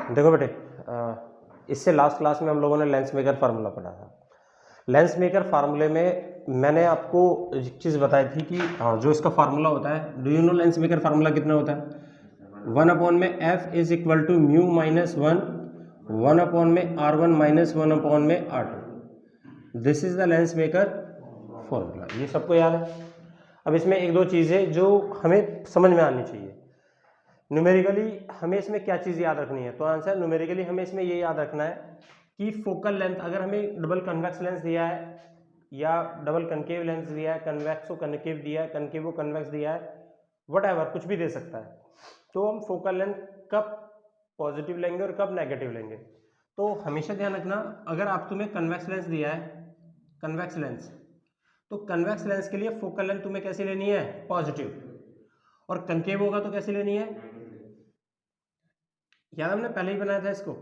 देखो बेटे, इससे लास्ट क्लास में हम लोगों ने लेंस मेकर फार्मूला पढ़ा था। लेंस मेकर फार्मूले में मैंने आपको एक चीज़ बताई थी कि जो इसका फार्मूला होता है, do you know lens maker formula कितना होता है? 1 में F is equal to mu minus 1 में R1 माइनस 1 में R2। This is the lens maker formula, ये सबको याद है। अब इसमें एक दो चीज़ें जो हमें समझ में आनी चाहिए। न्यूमेरिकली हमें इसमें क्या चीज़ याद रखनी है? तो आंसर न्यूमेरिकली हमें इसमें ये याद रखना है कि फोकल लेंथ, अगर हमें डबल कन्वेक्स लेंस दिया है या डबल कनकेव लेंस दिया है, कन्वेक्सो कनकेव दिया है, कनकेवो कन्वेक्स दिया है, व्हाटएवर कुछ भी दे सकता है, तो हम फोकल लेंथ कब पॉजिटिव लेंगे और कब नेगेटिव लेंगे। तो हमेशा ध्यान रखना, अगर आप तुम्हें कन्वेक्स लेंस दिया है, कन्वेक्स लेंस, तो कन्वेक्स लेंस के लिए फोकल लेंथ तुम्हें कैसे लेनी है? पॉजिटिव। और कनकेव होगा तो कैसे लेनी है? याद हमने पहले ही बनाया था इसको,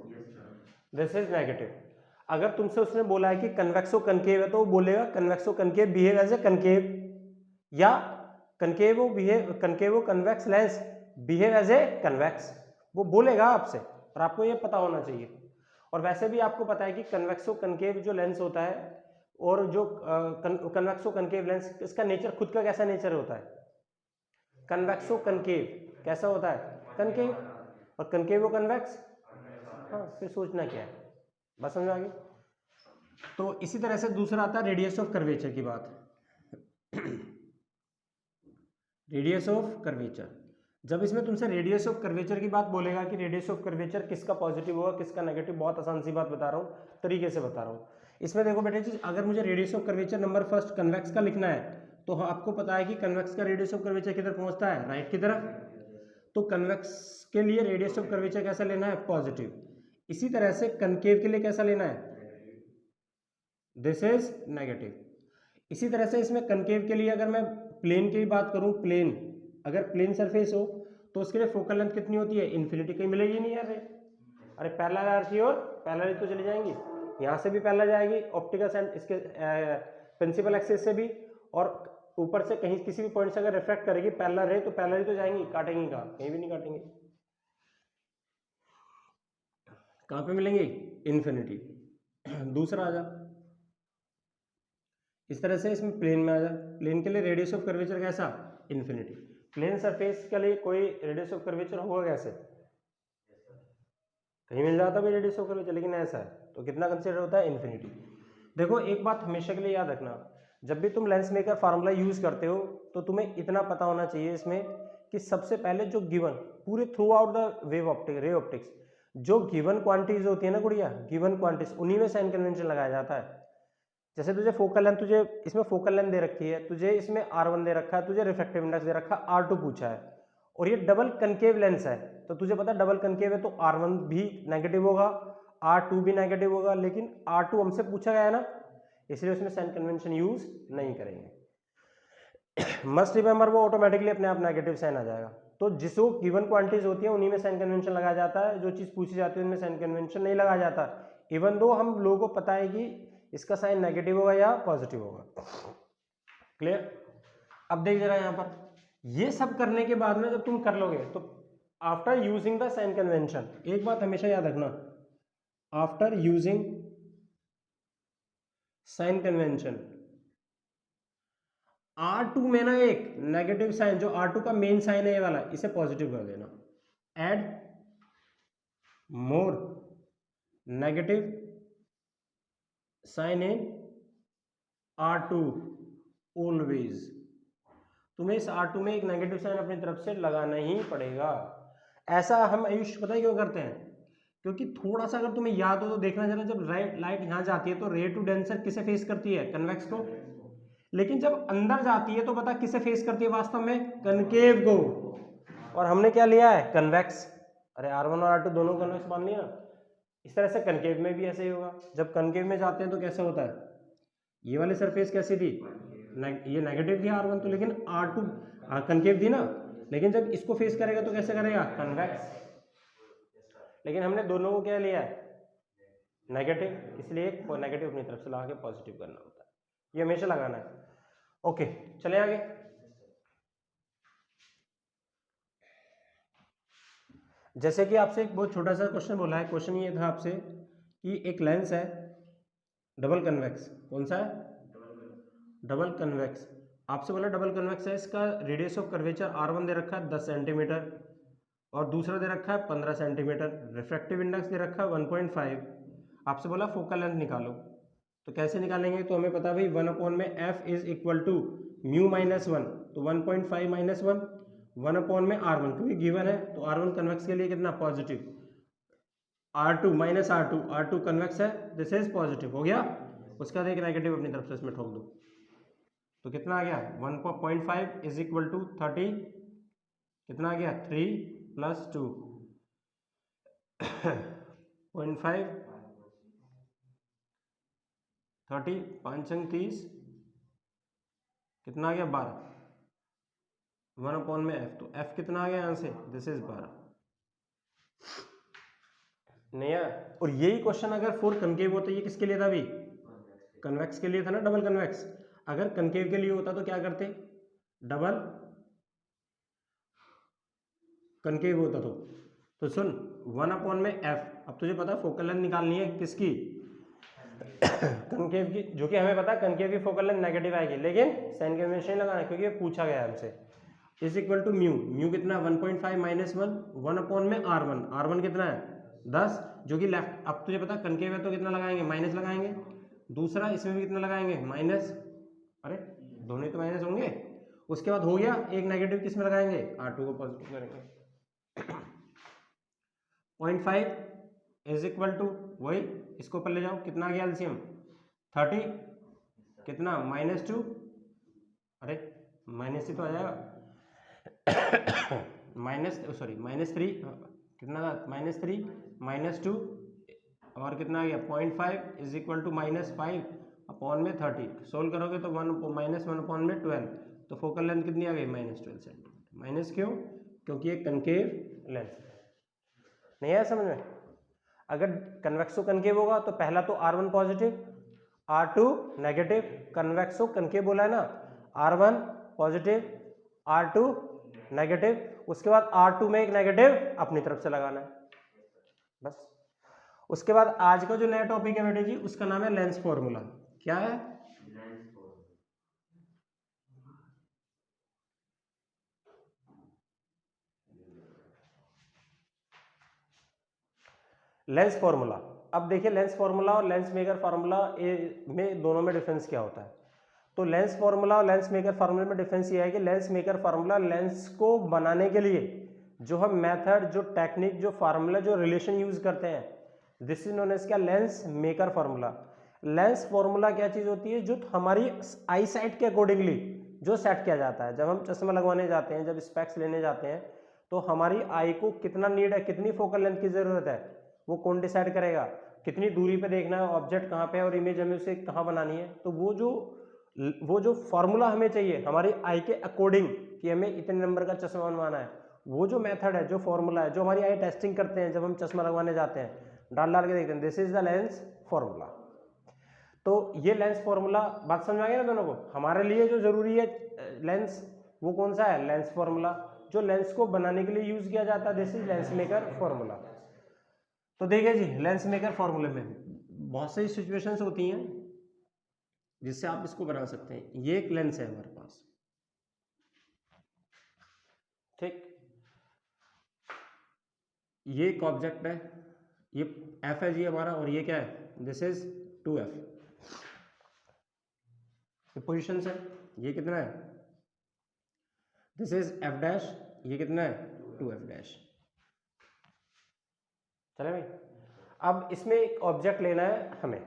दिस इज नेगेटिव। अगर तुमसे उसने बोला है कि कन्वेक्सो कनकेव है, तो वो बोलेगा convex or concave behave as a concave, या concave or convex lens behave as a convex, वो बोलेगा आपसे, और आपको ये पता होना चाहिए। और वैसे भी आपको पता है कि कन्वेक्सो कनकेव जो लेंस होता है और जो कन्वेक्सो कनकेव लेंस, इसका नेचर खुद का कैसा नेचर होता है? कन्वेक्सो कनकेव कैसा होता है? कनकेव। और कनकेवो कन्वेक्स, हाँ, फिर सोचना क्या है, बस समझ आ गई। तो इसी तरह से दूसरा आता है रेडियस ऑफ कर्वेचर की बात। रेडियस ऑफ कर्वेचर, जब इसमें तुमसे रेडियस ऑफ कर्वेचर की बात बोलेगा कि रेडियस ऑफ कर्वेचर किसका पॉजिटिव होगा किसका नेगेटिव, बहुत आसान सी बात बता रहा हूँ, तरीके से बता रहा हूँ। इसमें देखो बेटे जी, अगर मुझे radius of curvature number first convex का लिखना है, तो आपको पता है कि कन्वेक्स का रेडियस ऑफ कर्वेचर किधर पहुंचता है? राइट की तरफ। तो कन्वेक्स के लिए रेडियस ऑफ कर्वेचर कैसा लेना है? पॉजिटिव। इसी तरह से कनकेव के लिए कैसा लेना है? This is negative. इसी तरह से इसमें कनकेव के लिए अगर मैं प्लेन की बात करूं, प्लेन, अगर प्लेन सरफेस हो तो उसके लिए फोकल लेंथ कितनी होती है? इन्फिनिटी। कहीं मिलेगी नहीं यार, अरे पैरेलल आर की और पैरेलल तो चली जाएंगी, यहाँ से भी पैरेलल जाएगी ऑप्टिकल सेंट इसके प्रिंसिपल एक्सिस से भी, और ऊपर से कहीं किसी भी पॉइंट से अगर रिफ्लेक्ट करेगी पैरेलल है तो पैरेलल ही तो जाएंगी, काटेंगी कहाँ? कहीं भी नहीं काटेंगे। कहाँ पे मिलेंगे? इन्फिनिटी। दूसरा आ जा, इस तरह से इसमें प्लेन में आ जा, प्लेन के लिए रेडियस ऑफ कर्वेचर कैसा? इन्फिनिटी। प्लेन सरफेस के लिए कोई रेडियस ऑफ कर्वेचर होगा कैसे? कहीं मिल जाता भी रेडियस ऑफ कर्वेचर, लेकिन ऐसा है तो कितना कंसीडर होता है? इन्फिनिटी। देखो एक बात हमेशा के लिए याद रखना, जब भी तुम लेंस मेकर फार्मूला यूज करते हो तो तुम्हें इतना पता होना चाहिए इसमें कि सबसे पहले जो गिवन पूरे through out the wave optic ray optics, जो गिवन क्वांटिटीज होती है ना गुड़िया, गिवन क्वांटिटीज, उन्हीं में साइन कन्वेंशन लगाया जाता है। जैसे तुझे फोकल लेंथ, तुझे इसमें फोकल लेंथ दे रखी है, तुझे इसमें R1 दे रखा है, तुझे रिफ्रैक्टिव इंडेक्स दे रखा है, R2 पूछा है, और ये डबल कनकेव लेंस है, तो तुझे पता है डबल कनकेव है तो R1 भी नेगेटिव होगा, R2 भी नेगेटिव होगा, लेकिन R2 हमसे पूछा गया है ना, इसलिए उसमें साइन कन्वेंशन यूज नहीं करेंगे। मस्ट रिमेंबर, वो ऑटोमेटिकली अपने आप नेगेटिव साइन आ जाएगा। तो जिसको गिवन क्वांटिटीज होती है उन्हीं में साइन कन्वेंशन लगाया जाता है, जो चीज पूछी जाती है उनमें साइन कन्वेंशन नहीं लगाया जाता, इवन दो हम लोगों को पता है कि इसका साइन नेगेटिव होगा या पॉजिटिव होगा। क्लियर? अब देख जरा यहां पर, ये सब करने के बाद में जब तुम कर लोगे तो after using the sign convention, एक बात हमेशा याद रखना, after using sign convention, R2 में ना एक नेगेटिव साइन, जो R2 का मेन साइन है ये वाला, इसे पॉजिटिव कर देना, add more negative sign in R2 always. तुम्हें इस R2 में एक नेगेटिव साइन अपनी तरफ से लगाना ही पड़ेगा। ऐसा हम आयुष पता है क्यों करते हैं? क्योंकि थोड़ा सा अगर तुम्हें याद हो तो देखना जरा, जब लाइट यहाँ जाती है तो रे टू डेंसर किसे फेस करती है? कन्वेक्स को। लेकिन जब अंदर जाती है तो पता किसे फेस करती है वास्तव में? कनकेव को। और हमने क्या लिया है? कन्वेक्स। अरे R1 और R2 दोनों कन्वेक्स मान लिया ना। इस तरह से कनकेव में भी ऐसे ही होगा, जब कनकेव में जाते हैं तो कैसा होता है? ये वाली सरफेस कैसी थी? ये नेगेटिव थी R1 तो, लेकिन R2 कनकेव थी ना, लेकिन जब इसको फेस करेगा तो कैसे करेगा? कन्वेक्स। लेकिन हमने दोनों को क्या लिया है? नेगेटिव, इसलिए नेगेटिव अपनी तरफ से लगा के पॉजिटिव करना होता है, ये हमेशा लगाना है। ओके, चले आगे। जैसे कि आपसे एक बहुत छोटा सा क्वेश्चन बोला है, क्वेश्चन ये था आपसे कि एक लेंस है डबल कन्वेक्स, कौन सा है, डबल कन्वेक्स। आपसे बोला डबल कन्वेक्स है, इसका रेडियस ऑफ कर्वेचर R1 दे रखा है 10 सेंटीमीटर और दूसरा दे रखा है 15 सेंटीमीटर, रिफ्रैक्टिव इंडेक्स दे रखा है 1.5। आपसे बोला फोकल लेंथ निकालो, तो कैसे निकालेंगे, तो हमें पता है भाई 1 में F is equal to mu minus 1, तो 1.5 माइनस 1 1 में R1 क्योंकि गिवन है, तो R1 कन्वेक्स के लिए कितना positive, R2 minus R2 convex है, दिस इज पॉजिटिव, हो गया। उसके बाद एक नेगेटिव अपनी तरफ से इसमें ठोक दो, तो कितना आ गया 1.5 इज इक्वल टू 30, कितना आ गया 3 प्लस 2 0.5 30 5 अंक 30, कितना आ गया 12, 1 में f, तो f कितना आ गया यहाँ से, दिस इज 12, नहीं है। और यही क्वेश्चन अगर फोर कनकेव होता, ये किसके लिए था अभी, कन्वेक्स के लिए था ना, डबल कन्वेक्स। अगर कनकेव के लिए होता तो क्या करते, डबल कनकेव होता तो सुन 1 में f, अब तुझे पता फोकल लेंथ निकालनी है किसकी, कनकेव की, जो कि हमें पता है कनकेव की फोकल लेंथ नेगेटिव आएगी, लेकिन साइन कन्वेंशन नहीं लगाना क्योंकि ये पूछा गया है हमसे। इज इक्वल टू म्यू कितना 1.5 माइनस 1 में R1 कितना है 10, जो कि लेफ्ट, अब तुझे पता कनकेव है तो कितना लगाएंगे, माइनस लगाएंगे, दूसरा इसमें भी कितना लगाएंगे माइनस, अरे दोनों ही तो माइनस होंगे। उसके बाद हो गया एक नेगेटिव, किस में लगाएंगे, R2 को पॉजिटिव करेंगे। 0.5 इज इक्वल टू वही, इसको ऊपर ले जाओ, कितना आ गया एलसीएम 30, कितना -2, अरे माइनस ही तो आ जाएगा -3, कितना था -3 -2 और कितना आ गया 0.5 इज इक्वल टू -5 अपॉन में 30, सोल्व करोगे तो 1 अपॉन में 12, तो फोकल लेंथ कितनी आ गई -12 सेंटीमीटर। माइनस क्यों, क्योंकि ये कनकेव लेंस नहीं है समझ में। अगर कन्वेक्सो कनकेव होगा तो पहला तो R1 positive R2 negative, कन्वेक्सो concave बोला है ना, R1 पॉजिटिव R2 नेगेटिव, उसके बाद R2 में एक नेगेटिव अपनी तरफ से लगाना है बस। उसके बाद आज का जो नया टॉपिक है बेटे जी, उसका नाम है लेंस फॉर्मूला। क्या है, लेंस फॉर्मूला। अब देखिए लेंस फॉर्मूला और लेंस मेकर फार्मूला में दोनों में डिफरेंस क्या होता है। तो लेंस फॉर्मूला और लेंस मेकर फार्मूला में डिफरेंस ये है कि लेंस मेकर फार्मूला लेंस को बनाने के लिए जो हम मेथड, जो टेक्निक, जो फार्मूला, जो रिलेशन यूज करते हैं, दिस इज नोन एज क्या, lens maker formula. Lens formula क्या चीज होती है, जो हमारी आई साइट के अकॉर्डिंगली जो सेट किया जाता है। जब हम चश्मा लगवाने जाते हैं, जब स्पेक्स लेने जाते हैं, तो हमारी आई को कितना नीड है, कितनी फोकल लेंथ की जरूरत है, वो कौन डिसाइड करेगा, कितनी दूरी पे देखना है, ऑब्जेक्ट कहाँ पे है और इमेज हमें उसे कहाँ बनानी है। तो वो जो फॉर्मूला हमें चाहिए हमारी आई के अकॉर्डिंग कि हमें इतने नंबर का चश्मा बनवाना है, वो जो मेथड है, जो फॉर्मूला है, जो हमारी आई टेस्टिंग करते हैं जब हम चश्मा लगवाने जाते हैं, डाल डाल के देखते हैं, this is the lens formula. तो ये लेंस फॉर्मूला बात समझ आ गई ना दोनों को। हमारे लिए जो जरूरी है लेंस, वो कौन सा है, लेंस फॉर्मूला, जो लेंस को बनाने के लिए यूज किया जाता है, this is lens maker formula. तो देखिए जी, लेंस मेकर फॉर्मूले में बहुत सारी सिचुएशंस होती हैं जिससे आप इसको बना सकते हैं। ये एक लेंस है हमारे पास, ठीक, ये एक ऑब्जेक्ट है, ये एफ है जी हमारा, और ये क्या है, दिस इज 2f। ये पोजिशन है, ये कितना है, दिस इज f डैश, ये कितना है 2f डैश। चले भाई, अब इसमें एक ऑब्जेक्ट लेना है हमें।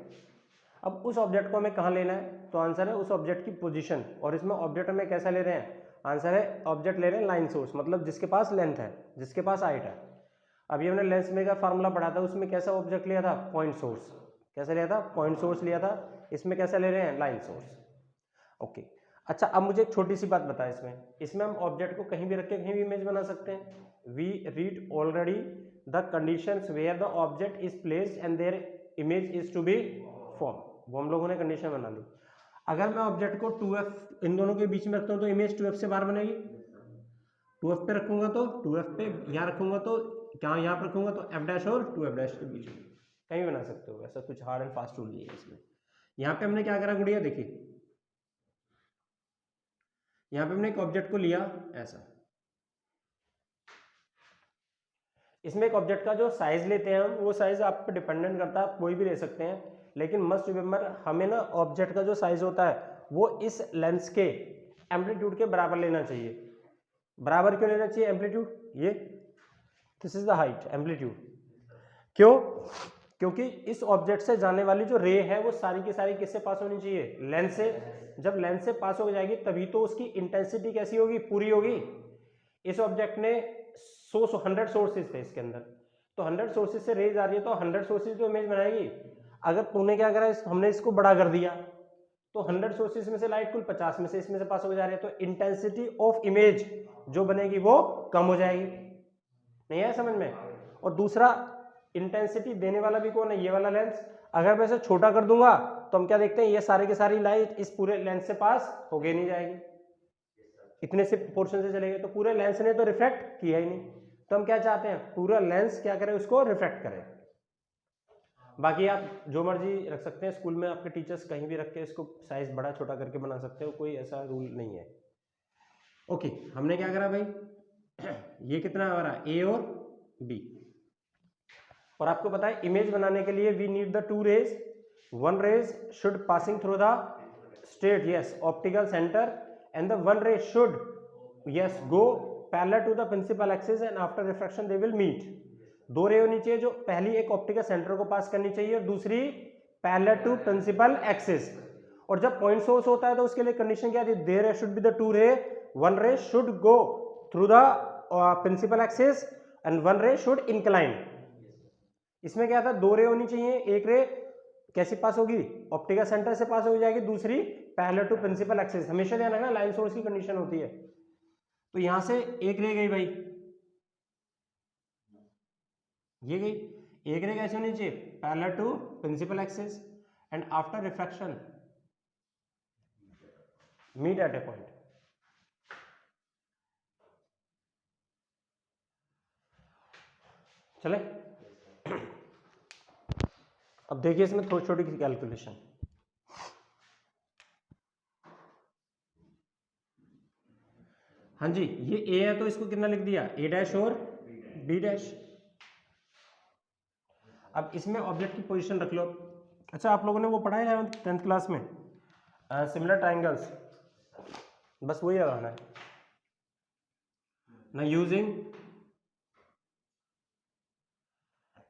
अब उस ऑब्जेक्ट को हमें कहाँ लेना है, तो आंसर है उस ऑब्जेक्ट की पोजीशन। और इसमें ऑब्जेक्ट हमें कैसा ले रहे हैं, आंसर है ऑब्जेक्ट ले रहे हैं लाइन सोर्स, मतलब जिसके पास लेंथ है, जिसके पास हाइट है। अभी हमने लेंस मेकर फार्मूला पढ़ा था, उसमें कैसा ऑब्जेक्ट लिया था, पॉइंट सोर्स। कैसे लिया था, पॉइंट सोर्स लिया था। इसमें कैसा ले रहे हैं, लाइन सोर्स। ओके, अच्छा अब मुझे एक छोटी सी बात बता, इसमें हम ऑब्जेक्ट को कहीं भी रख के कहीं भी इमेज बना सकते हैं। We read already the conditions where the object is placed and their image is to be form. वो हम लोगों ने कंडीशन बना ली। अगर मैं ऑब्जेक्ट को 2f इन दोनों के बीच में रखता हूँ तो इमेज 2f से बाहर बनेगी। 2f पे रखूंगा तो 2f पे यहाँ रखूंगा तो क्या यहाँ पर रखूंगा तो एफ डैश और 2f' के बीच में कहीं भी बना सकते हो, ऐसा कुछ हार्ड एंड फास्ट रूल नहीं है इसमें। यहाँ पे हमने क्या करा गुड़िया, देखिए यहाँ पे हमने एक ऑब्जेक्ट को लिया ऐसा, इसमें एक ऑब्जेक्ट का जो साइज लेते हैं हम, वो साइज आप पे डिपेंडेंट करता है, आप कोई भी ले सकते हैं, लेकिन मस्ट रिमेंबर हमें ना ऑब्जेक्ट का जो साइज होता है वो इस लेंस के एम्पलीट्यूड के बराबर लेना चाहिए। बराबर क्यों लेना चाहिए एम्पलीट्यूड, ये this is the height amplitude, क्यों, क्योंकि इस ऑब्जेक्ट से जाने वाली जो रे है वो सारी की सारी किससे पास होनी चाहिए, लेंस से। जब लेंस से पास हो जाएगी तभी तो उसकी इंटेंसिटी कैसी होगी, पूरी होगी। इस ऑब्जेक्ट ने 100 सोर्सेज थे इसके अंदर, तो 100 सोर्सेज से रेज आ रही है तो 100 सोर्सेज तो इमेज बनाएगी। अगर तूने क्या करा, हमने इसको बड़ा कर दिया तो 100 सोर्सेज में से लाइट कुल 50 में से इसमें से पास हो जा रही है, तो इंटेंसिटी ऑफ इमेज जो बनेगी वो कम हो जाएगी। नहीं है समझ में। और दूसरा, इंटेंसिटी देने वाला भी कौन है, ये वाला लेंस। अगर मैं इसे छोटा कर दूंगा तो हम क्या देखते हैं, ये सारे की सारी लाइट इस पूरे लेंस से पास हो गई नहीं जाएगी, इतने से पोर्शन से चलेंगे, तो पूरे लेंस ने तो रिफ्लेक्ट किया ही नहीं। तो हम क्या चाहते हैं, पूरा लेंस क्या करें, उसको रिफ्लेक्ट करें। बाकी आप जो मर्जी रख सकते हैं, स्कूल में आपके टीचर्स कहीं भी रख के इसको साइज बड़ा छोटा करके बना सकते हो, कोई ऐसा रूल नहीं है। ओके, हमने क्या करा भाई, ये कितना आ रहा, ए और बी। और आपको पता है इमेज बनाने के लिए we need the two rays, one rays should passing through the straight, yes, optical centre, and the one ray should, yes, go parallel to the principal axis and after refraction they will meet। दो रे होनी चाहिए, जो पहली एक optical centre को पास करनी चाहिए और दूसरी पैरेलल टू प्रिंसिपल एक्सिस। और जब पॉइंट सोर्स होता है तो उसके लिए कंडीशन क्या थी, there should be the two ray, one ray should go through the principal axis and one ray should incline. इसमें क्या था, दो रे होनी चाहिए, एक रे कैसे पास होगी, ऑप्टिकल सेंटर से पास हो जाएगी, दूसरी पैरेलल टू प्रिंसिपल एक्सिस। हमेशा ध्यान रखना लाइन सोर्स की कंडीशन होती है। तो यहां से एक रे गई भाई, ये गई, एक रे कैसे होनी चाहिए, parallel to principal axis and after refraction meet at a point. चले, अब देखिए इसमें थोड़ी छोटी सी कैलकुलेशन। हाँ जी, ये ए है तो इसको कितना लिख दिया, ए डैश और बी डैश। अब इसमें ऑब्जेक्ट की पोजीशन रख लो। अच्छा, आप लोगों ने वो पढ़ा है 10th क्लास में सिमिलर ट्राइंगल्स, बस वही लगाना है ना, using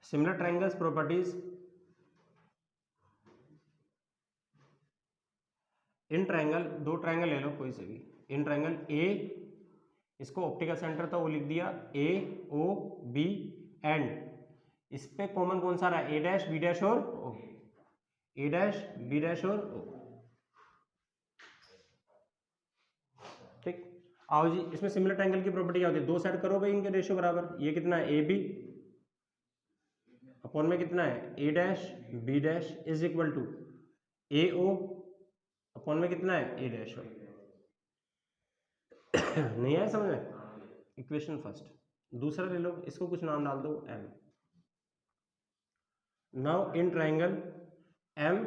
similar triangles properties in triangle, दो ट्राइंगल ले लो कोई से भी, इन ट्राइंगल ए, इसको ऑप्टिकल सेंटर था वो लिख दिया ए ओ बी, एंड इस पे कॉमन कौन सा रहा, ए डैश बी डैश और ओ, ए डैश बी डैश और ओ। ठीक, आओ जी, इसमें सिमिलर ट्रायंगल की प्रॉपर्टी क्या होती है, दो साइड करो भाई इनके रेशियो बराबर। ये कितना है, ए बी अपॉन में कितना है, A dash B dash is equal to A O upon में कितना है, ए डैश ओ। नहीं आया समझ में, इक्वेशन फर्स्ट। दूसरा ले लो, इसको कुछ नाम डाल दो M. Now in triangle M,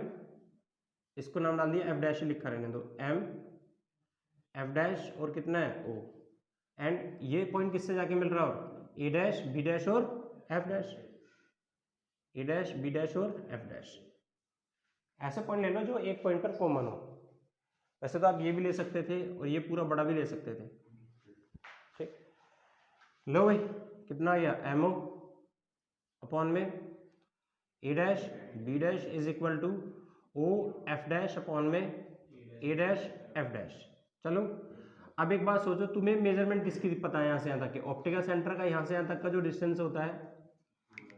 इसको नाम डाल दिया एफ डैश, लिखा रहने दो एम एफ डैश और कितना है ओ, एंड ये पॉइंट किससे जाके मिल रहा हो, ए डैश बी डैश और एफ डैश, ए डैश बी डैश और एफ डैश। ऐसे पॉइंट ले लो जो एक पॉइंट पर कॉमन हो। वैसे तो आप ये भी ले सकते थे और ये पूरा बड़ा भी ले सकते थे। ठीक, लो भाई कितना आया, एम ओ अपॉन में A dash B dash is equal to O F dash upon में ए डैश एफ डैश। चलो अब एक बात सोचो, तुम्हें मेजरमेंट किसकी पता है, यहाँ से यहाँ तक के ऑप्टिकल सेंटर का, यहाँ से यहाँ तक का जो डिस्टेंस होता है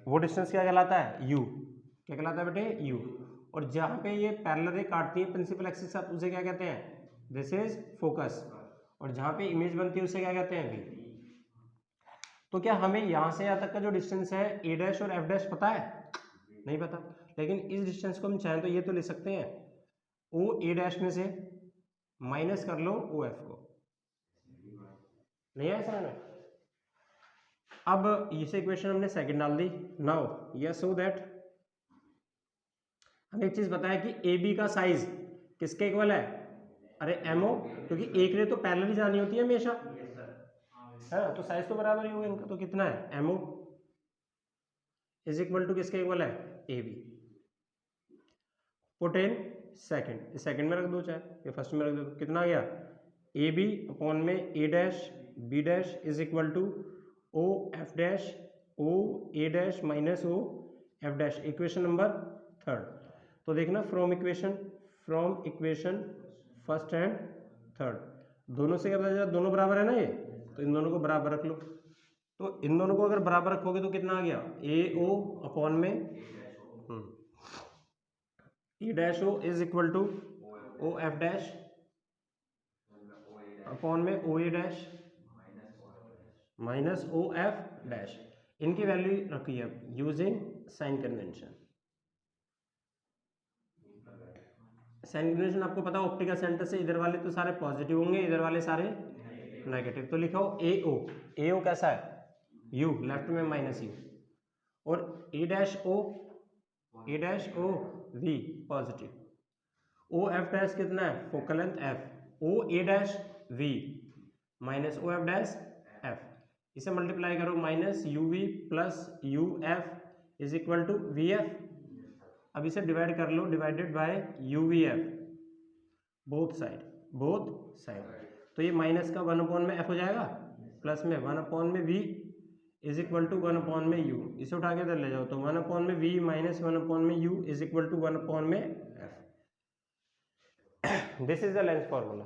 वो डिस्टेंस क्या कहलाता है, यू। क्या कहलाता है बेटे, यू। और जहाँ पे ये पैरेलल रे काटती है प्रिंसिपल एक्सिस के साथ, उसे क्या कहते हैं, दिस इज फोकस। और जहाँ पे इमेज बनती है उसे क्या कहते हैं, वी। तो क्या हमें यहाँ से यहाँ तक का जो डिस्टेंस है ए डैश और एफ डैश पता है, नहीं पता, लेकिन इस डिस्टेंस को हम चाहें तो ये तो ले सकते हैं, ओ ए डैश में से माइनस कर लो ओ एफ को। नहीं है समझ में, अब इसे इक्वेशन हमने सेकंड डाल दी। नाउ यस सो दैट हमें एक चीज बताया कि ए बी का साइज किसके इक्वल है, अरे एमओ, क्योंकि एक रे तो पैरेलल ही जानी होती है हमेशा, है तो साइज तो बराबर ही होगा इनका। तो कितना है एमओ इज इक्वल टू किसके इक्वल है, A B. Put in second, second में रख दो चाहे या फर्स्ट में रख दो, कितना आ गया ए बी अपॉन में A dash B dash is equal to O F dash O A dash minus O F dash, equation number third. तो देखना from equation first and third, दोनों से क्या पता चला, दोनों बराबर है ना ये, तो इन दोनों को बराबर रख लो। तो इन दोनों को अगर बराबर रखोगे तो कितना आ गया ए ओ अपॉन में A dash O is equal to O F dash upon में O A dash minus O F dash. इनकी वैल्यू रखी है using sign convention. Sign convention आपको पता है ऑप्टिकल सेंटर से इधर वाले तो सारे पॉजिटिव होंगे, इधर वाले सारे नेगेटिव। तो लिखो ए ओ कैसा है यू, लेफ्ट में माइनस यू, और A dash O V positive, O F dash कितना है focal length F, O A dash V minus O F dash F, इसे मल्टीप्लाई करो minus U V plus U F is equal to V F. अब इसे divide कर लो, divided by U V F both side, तो ये minus का 1 में एफ हो जाएगा, प्लस में 1 में वी इज इक्वल टू 1 में यू, इसे उठा के इधर ले जाओ तो 1 में वी माइनस 1 में यू इज इक्वल टू 1 में F. This is the lens formula.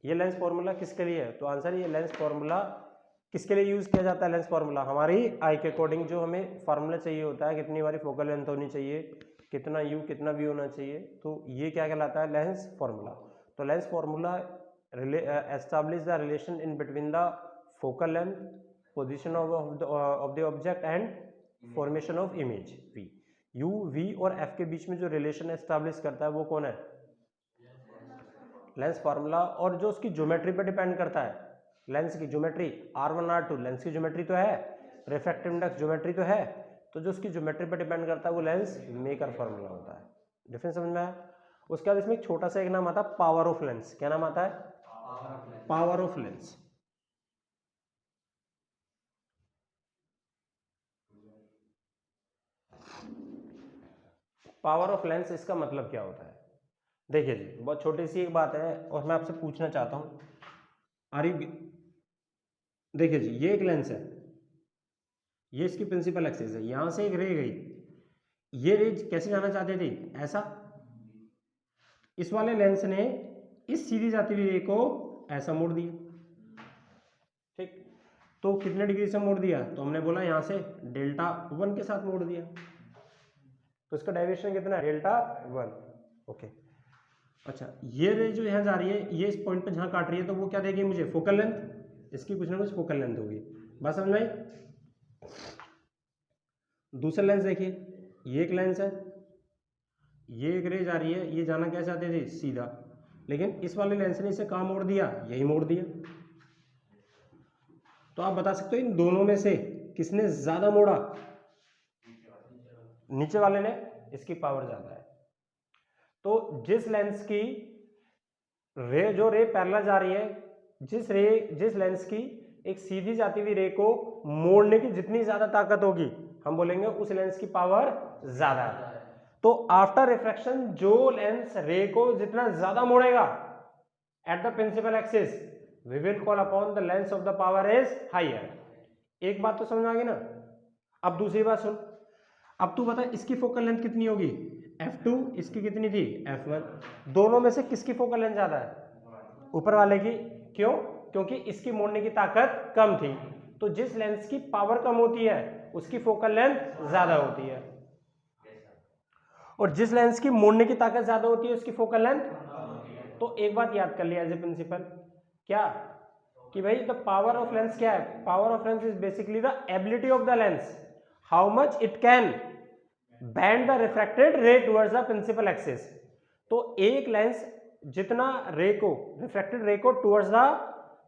ये लेंस फॉर्मूला किसके लिए है, तो आंसर ये लेंस फॉर्मूला किसके लिए यूज किया जाता है, लेंस फॉर्मूला हमारी आई के अकॉर्डिंग जो हमें फार्मूला चाहिए होता है, कितनी हमारी फोकल लेंथ होनी चाहिए, कितना यू कितना वी होना चाहिए, तो ये क्या कहलाता है लेंस फॉर्मूला। तो lens formula establish the relation in between the focal length, position of the object and formation of image v. U v और एफ के बीच में जो रिलेशन एस्टैब्लिश करता है वो कौन है, लेंस फार्मूला। और जो उसकी ज्योमेट्री पर डिपेंड करता है, लेंस की ज्योमेट्री R1 R2 लेंस की ज्योमेट्री तो है, रिफ्रैक्टिव इंडेक्स ज्योमेट्री तो है, तो जो उसकी ज्योमेट्री पर डिपेंड करता है वो लेंस मेकर फार्मूला होता है। डिफरेंस समझ में आया। उसके बाद इसमें एक छोटा सा एक नाम आता है पावर ऑफ लेंस। क्या नाम आता है, power of lens. Power of lens इसका मतलब क्या होता है, देखिए जी बहुत छोटी सी एक बात है और मैं आपसे पूछना चाहता हूं, देखिए जी ये एक लेंस है, ये इसकी प्रिंसिपल एक्सिस है, यहां से एक रे गई, ये रे कैसे जाना चाहते थे ऐसा, इस वाले लेंस ने इस सीधी जाती हुई रे को ऐसा मोड़ दिया, ठीक, तो कितने डिग्री से मोड़ दिया, तो हमने बोला यहां से डेल्टा 1 के साथ मोड़ दिया, तो इसका डेविएशन कितना है डेल्टा 1। ओके अच्छा, ये रे जो यहाँ जा रही है ये इस पॉइंट पे जहाँ काट रही है तो वो क्या देगी मुझे फोकल लेंथ, इसकी कुछ ना कुछ फोकल लेंथ होगी, बस समझ में आई। दूसरा लेंस देखिए, ये एक लेंस है, ये एक रे जा रही है, ये जाना क्या चाहते थे सीधा, लेकिन इस वाले लेंस ने इसे कहाँ मोड़ दिया, यही मोड़ दिया। तो आप बता सकते हो इन दोनों में से किसने ज्यादा मोड़ा, नीचे वाले ने, इसकी पावर ज्यादा है। तो जिस लेंस की रे जो रे पैरेलल जा रही है, जिस लेंस की एक सीधी जाती हुई रे को मोड़ने की जितनी ज्यादा ताकत होगी हम बोलेंगे उस लेंस की पावर ज्यादा है। तो आफ्टर रिफ्रैक्शन जो लेंस रे को जितना ज्यादा मोड़ेगा at the principal axis we will call upon the lens of the power is higher. एक बात तो समझ आ गई ना। अब दूसरी बात सुन, अब तू बता इसकी फोकल लेंथ कितनी होगी f2, इसकी कितनी थी f1, दोनों में से किसकी फोकल लेंथ ज्यादा है, ऊपर वाले की। क्यों, क्योंकि इसकी मोड़ने की ताकत कम थी, तो जिस लेंस की पावर कम होती है उसकी फोकल लेंथ ज्यादा होती है, और जिस लेंस की मोड़ने की ताकत ज्यादा होती है उसकी फोकल लेंथ। तो एक बात याद कर लिया एज ए प्रिंसिपल, क्या कि भाई द पावर ऑफ लेंस क्या है, power of lens is basically the ability of the lens, how much it can bend the refracted ray towards the principal axis. तो एक लेंस जितना रे को रिफ्रैक्टेड रे को टुवर्ड्स द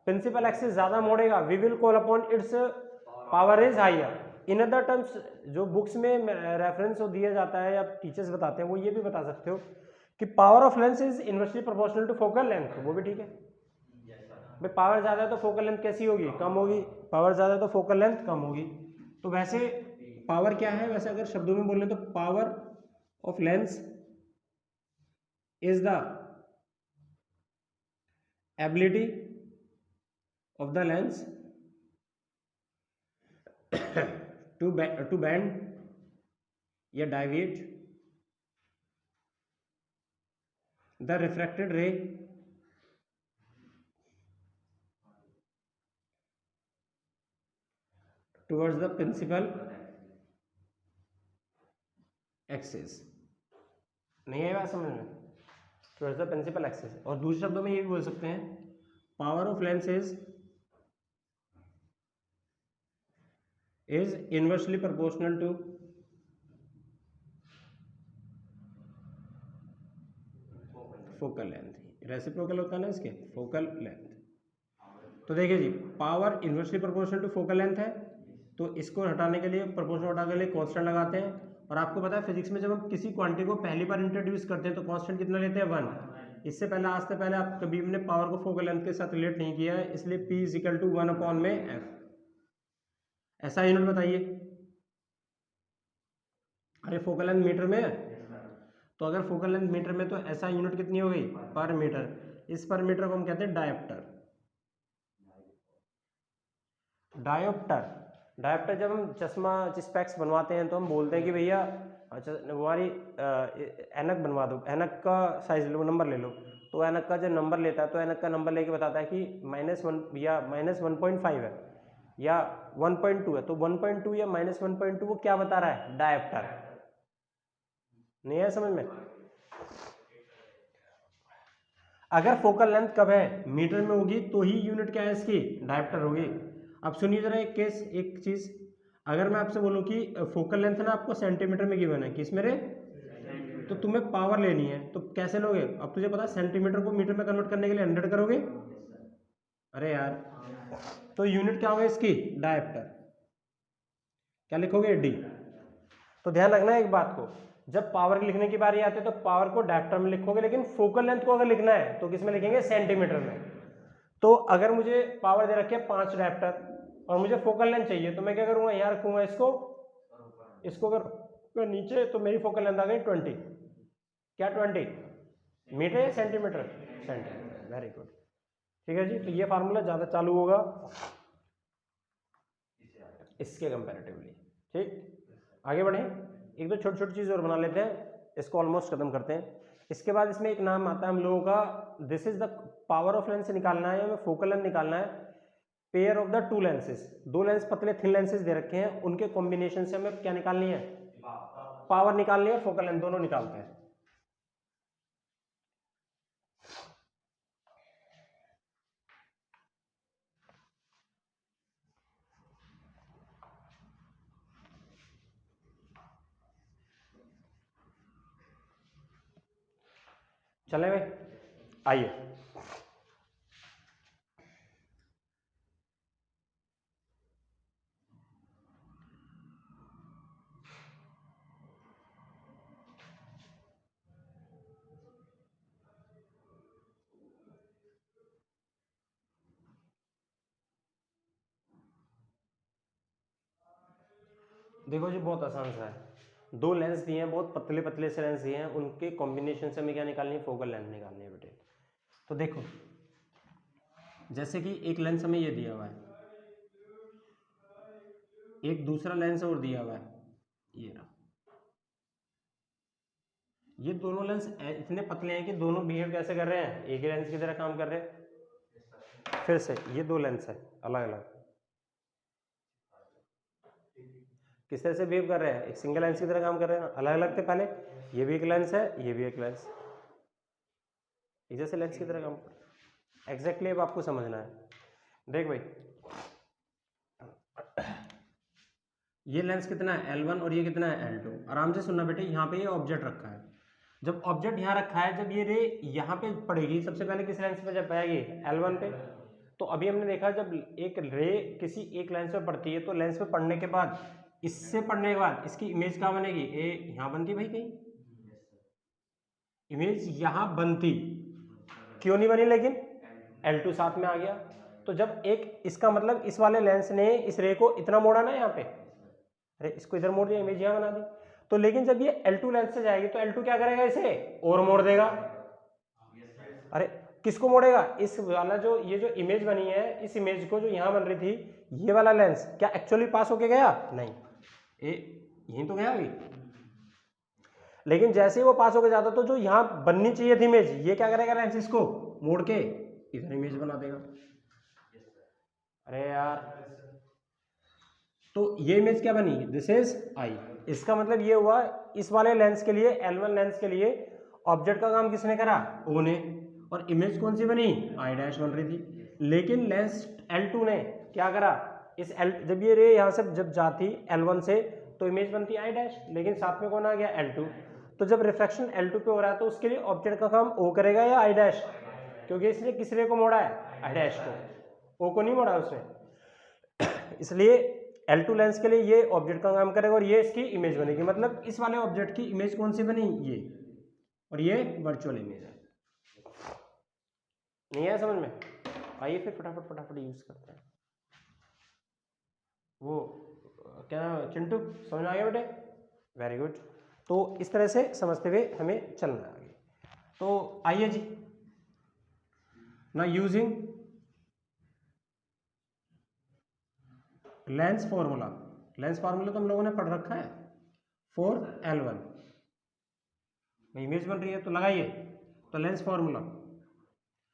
प्रिंसिपल एक्सिस ज्यादा मोड़ेगा we will call upon its power is higher. In other terms जो बुक्स में रेफरेंस दिया जाता है या टीचर्स बताते हैं वो ये भी बता सकते हो कि power of lens is inversely proportional to focal length, वो भी ठीक है भाई। पावर ज़्यादा है तो फोकल लेंथ कैसी होगी, कम होगी। पावर ज़्यादा है तो फोकल लेंथ कम होगी। तो वैसे पावर क्या है, वैसे अगर शब्दों में बोले तो power of lens is the ability of the lens to bend या deviate the refracted ray towards the principal axis. नहीं है बात समझ में, टुवर्ड्स द प्रिंसिपल एक्सिस। और दूसरे शब्दों में ये भी बोल सकते हैं power of lens is inversely proportional to focal length. Reciprocal होता है ना इसके, फोकल लेंथ। तो देखिए जी, power inversely proportional to focal length है, तो इसको हटाने के लिए, प्रोपोर्शनल हटाने के लिए कांस्टेंट लगाते हैं। और आपको पता है फिजिक्स में जब हम किसी क्वांटिटी को पहली बार इंट्रोड्यूस करते हैं तो कांस्टेंट कितना लेते हैं, 1। इससे पहले, आज से पहले आप कभी हमने पावर को फोकल लेंथ के साथ रिलेट नहीं किया है, इसलिए P इज इक्वल टू 1 में F। ऐसा यूनिट बताइए। अरे फोकल लेंथ मीटर में है, तो अगर फोकल लेंथ मीटर में तो ऐसा यूनिट कितनी हो गई, पर मीटर। इस पर मीटर को हम कहते हैं डायोप्टर। डायोप्टर, डायोप्टर जब हम चश्मा स्पेक्स बनवाते हैं तो हम बोलते हैं कि भैया अच्छा हमारी ऐनक बनवा दो, ऐनक का साइज लो, नंबर ले लो। तो ऐनक का जो नंबर लेता है तो ऐनक का नंबर लेके बताता है कि -1 या -1.5 है या 1.2 है। तो 1.2 या -1.2 वो क्या बता रहा है, डायोप्टर। नहीं है समझ में। अगर फोकल लेंथ कब है, मीटर में होगी तो ही यूनिट क्या है इसकी, डायोप्टर होगी। अब सुनिए जरा एक केस, एक चीज, अगर मैं आपसे बोलूं कि फोकल लेंथ ना आपको सेंटीमीटर में गिवन है, किस में रे, तो तुम्हें पावर लेनी है तो कैसे लोगे। अब तुझे पता है सेंटीमीटर को मीटर में कन्वर्ट करने के लिए 100 करोगे। अरे यार, तो यूनिट क्या होगा इसकी, डायोप्टर। क्या लिखोगे, डी। तो ध्यान रखना एक बात को, जब पावर लिखने की बारी आती है तो पावर को डायोप्टर में लिखोगे, लेकिन फोकल लेंथ को अगर लिखना है तो किसमें लिखेंगे, सेंटीमीटर में। तो अगर मुझे पावर दे रखी है 5 डायोप्टर और मुझे फोकल लेंथ चाहिए, तो मैं क्या करूंगा, यहाँ रखूंगा इसको, इसको अगर नीचे, तो मेरी फोकल लेंथ आ गई 20। क्या 20 मीटर या सेंटीमीटर, सेंटीमीटर। वेरी गुड, ठीक है जी। तो ये फार्मूला ज्यादा चालू होगा इसके कंपैरेटिवली। ठीक, आगे बढ़े, एक दो छोटी छोटी चीज और बना लेते हैं, इसको ऑलमोस्ट खत्म करते हैं। इसके बाद इसमें एक नाम आता है हम लोगों का, this is the power of lens निकालना है या हमें फोकल लेंथ निकालना है, pair of the two lenses. दो लेंस पतले थिन लेंसेज दे रखे हैं, उनके कॉम्बिनेशन से हमें क्या निकालनी है, पावर निकालनी है, फोकल लेंथ, दोनों निकालते हैं। चले भाई, आइए। देखो जी, बहुत आसान सा है। दो लेंस दिए हैं, बहुत पतले पतले से लेंस दिए हैं, उनके कॉम्बिनेशन से हमें क्या निकालनी है, फोकल लेंथ निकालनी है बेटे। तो देखो, जैसे कि एक लेंस हमें ये दिया हुआ है, एक दूसरा लेंस और दिया हुआ है, ये रहा। ये दोनों लेंस इतने पतले हैं कि दोनों बिहेव कैसे कर रहे हैं, एक ही लेंस की तरह काम कर रहे हैं। फिर से ये दो लेंस है अलग अलग, किस तरह से बिहेव कर रहे हैं, एक सिंगल लेंस की तरह काम कर रहे हैं, अलग अलग थे पहले। ये भी एक लेंस है, ये भी एक लेंस, एक जैसे लेंस की तरह काम कर रहे हैं। एग्जैक्टली अब आपको समझना है। देख भाई, ये लेंस कितना है, L1 और ये कितना है, L2। आराम से सुनना बेटे, यहाँ पे ये ऑब्जेक्ट रखा है, जब ऑब्जेक्ट यहाँ रखा है, जब ये रे यहाँ पे पड़ेगी, सबसे पहले किस लेंस पे जब आएगी, L1 पे। तो अभी हमने देखा जब एक रे किसी एक लेंस पे पड़ती है तो लेंस पे पड़ने के बाद इससे पड़ने के बाद इसकी इमेज कहाँ बनेगी, ए यहाँ बनती भाई, कहीं इमेज यहाँ बनती, क्यों नहीं बनी, लेकिन L2 साथ में आ गया। तो जब एक इसका मतलब इस वाले लेंस ने इस रे को इतना मोड़ा ना यहाँ पे, अरे इसको इधर मोड़ दिया, इमेज यहाँ बना दी, तो लेकिन जब ये L2 लेंस से जाएगी तो L2 क्या करेगा, इसे और मोड़ देगा। अरे किसको मोड़ेगा, इस वाला जो ये जो इमेज बनी है, इस इमेज को जो यहाँ बन रही थी, ये वाला लेंस क्या एक्चुअली पास होके गया, नहीं, यहीं तो गया अभी, लेकिन जैसे ही वो पास होके जाता तो जो यहाँ बननी चाहिए थी इमेज, ये क्या करेगा, लेंस इसको मोड़ के इधर इमेज बना देगा। अरे यार, तो ये इमेज क्या बनी, दिस इज आई। इसका मतलब ये हुआ इस वाले लेंस के लिए, L1 लेंस के लिए ऑब्जेक्ट का काम किसने करा, O ने, और इमेज कौन सी बनी, आई डैश बन रही थी। लेकिन लेंस L2 ने क्या करा, इस जब ये रे यहाँ से जब जाती L1 से तो इमेज बनती आई डैश, लेकिन साथ में कौन आ गया, L2। तो जब रिफ्लेक्शन L2 पे हो रहा है तो उसके लिए ऑब्जेक्ट का काम O करेगा या आई डैश, क्योंकि इसने किस रे को मोड़ा है, आई डैश को, O को नहीं मोड़ा उसने। इसलिए L2 लेंस के लिए ये ऑब्जेक्ट का काम करेगा और ये इसकी इमेज बनेगी। मतलब इस वाले ऑब्जेक्ट की इमेज कौन सी बनी, ये, और ये वर्चुअल इमेज है। नहीं है समझ में, आइए फिर फटाफट यूज करते हैं। वो क्या चिंटू, समझ में आ गया बेटे, वेरी गुड। तो इस तरह से समझते हुए हमें चलना है आगे। तो आइए जी, ना using lens formula, lens formula तो हम लोगों ने पढ़ रखा है, फॉर L1 इमेज बन रही है तो लगाइए, तो लेंस फॉर्मूला,